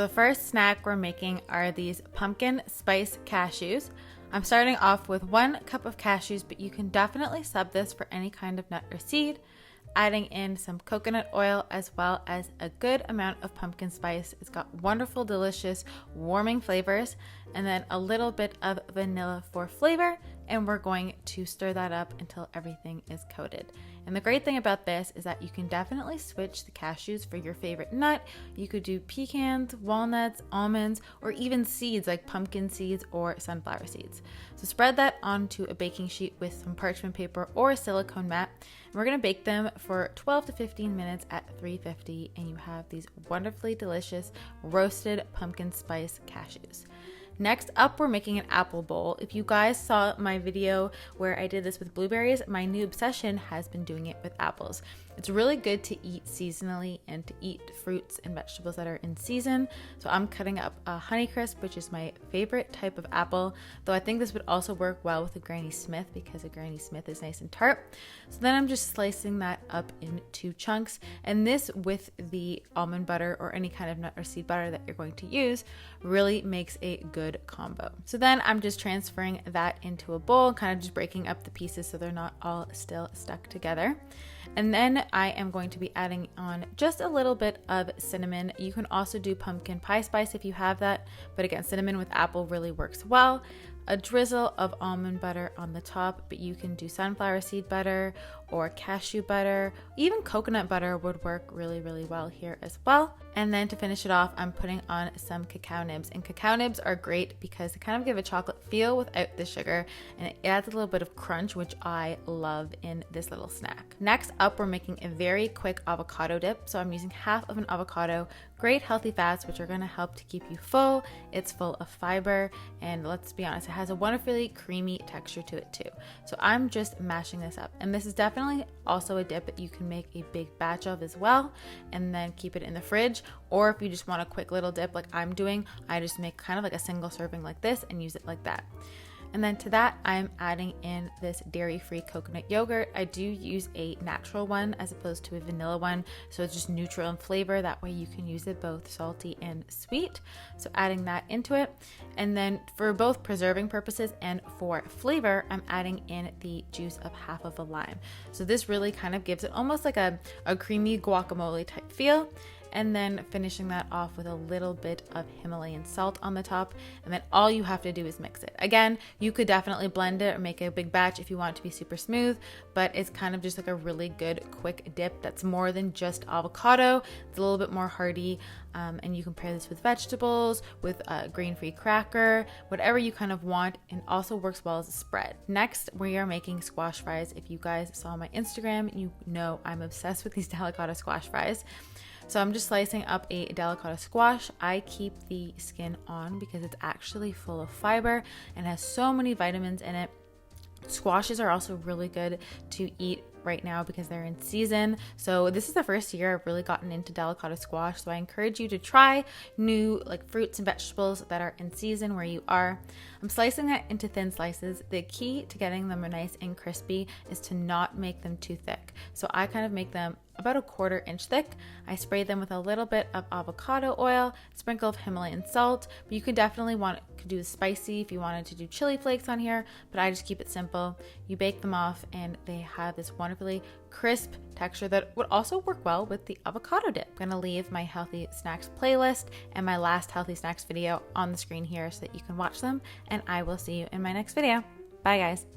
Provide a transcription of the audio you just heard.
the first snack we're making are these pumpkin spice cashews. I'm starting off with 1 cup of cashews, but you can definitely sub this for any kind of nut or seed. Adding in some coconut oil as well as a good amount of pumpkin spice. It's got wonderful, delicious, warming flavors, and then a little bit of vanilla for flavor, and we're going to stir that up until everything is coated. And the great thing about this is that you can definitely switch the cashews for your favorite nut. You could do pecans, walnuts, almonds, or even seeds like pumpkin seeds or sunflower seeds. So spread that onto a baking sheet with some parchment paper or a silicone mat. And we're going to bake them for 12 to 15 minutes at 350, and you have these wonderfully delicious roasted pumpkin spice cashews. Next up, we're making an apple bowl. If you guys saw my video where I did this with blueberries, my new obsession has been doing it with apples. It's really good to eat seasonally and to eat fruits and vegetables that are in season. So I'm cutting up a Honeycrisp, which is my favorite type of apple, though I think this would also work well with a Granny Smith because a Granny Smith is nice and tart. So then I'm just slicing that up into chunks, and this with the almond butter or any kind of nut or seed butter that you're going to use really makes a good combo. So then I'm just transferring that into a bowl, kind of just breaking up the pieces so they're not all still stuck together. And then I am going to be adding on just a little bit of cinnamon. You can also do pumpkin pie spice if you have that, but again, cinnamon with apple really works well. A drizzle of almond butter on the top, but you can do sunflower seed butter or cashew butter. Even coconut butter would work really, really well here as well. And then to finish it off, I'm putting on some cacao nibs. And cacao nibs are great because they kind of give a chocolate feel without the sugar, and it adds a little bit of crunch, which I love in this little snack. Next up, we're making a very quick avocado dip. So I'm using half of an avocado, great healthy fats, which are going to help to keep you full. It's full of fiber, and let's be honest, it has a wonderfully creamy texture to it too. So I'm just mashing this up, and this is definitely also a dip that you can make a big batch of as well and then keep it in the fridge. Or if you just want a quick little dip like I'm doing, I just make kind of like a single serving like this and use it like that. And then to that, I'm adding in this dairy-free coconut yogurt. I do use a natural one as opposed to a vanilla one, so it's just neutral in flavor. That way you can use it both salty and sweet. So adding that into it. And then for both preserving purposes and for flavor, I'm adding in the juice of half of a lime. So this really kind of gives it almost like a creamy guacamole type feel. And then finishing that off with a little bit of Himalayan salt on the top. And then all you have to do is mix it. Again, you could definitely blend it or make a big batch if you want it to be super smooth, but it's kind of just like a really good quick dip that's more than just avocado. It's a little bit more hearty, and you can pair this with vegetables, with a grain-free cracker, whatever you kind of want, and also works well as a spread. Next, we are making squash fries. If you guys saw my Instagram, you know I'm obsessed with these DELICATA squash fries. So I'm just slicing up a DELICATA squash. I keep the skin on because it's actually full of fiber and has so many vitamins in it. Squashes are also really good to eat right now because they're in season. So this is the first year I've really gotten into DELICATA squash. So I encourage you to try new fruits and vegetables that are in season where you are. I'm slicing that into thin slices. The key to getting them nice and crispy is to not make them too thick. So I kind of make them about a 1/4 inch thick. I spray them with a little bit of avocado oil, sprinkle of Himalayan salt, but you could definitely could do spicy if you wanted to do chili flakes on here, but I just keep it simple. You bake them off and they have this wonderfully crisp texture that would also work well with the avocado dip. I'm gonna leave my healthy snacks playlist and my last healthy snacks video on the screen here so that you can watch them, and I will see you in my next video. Bye guys.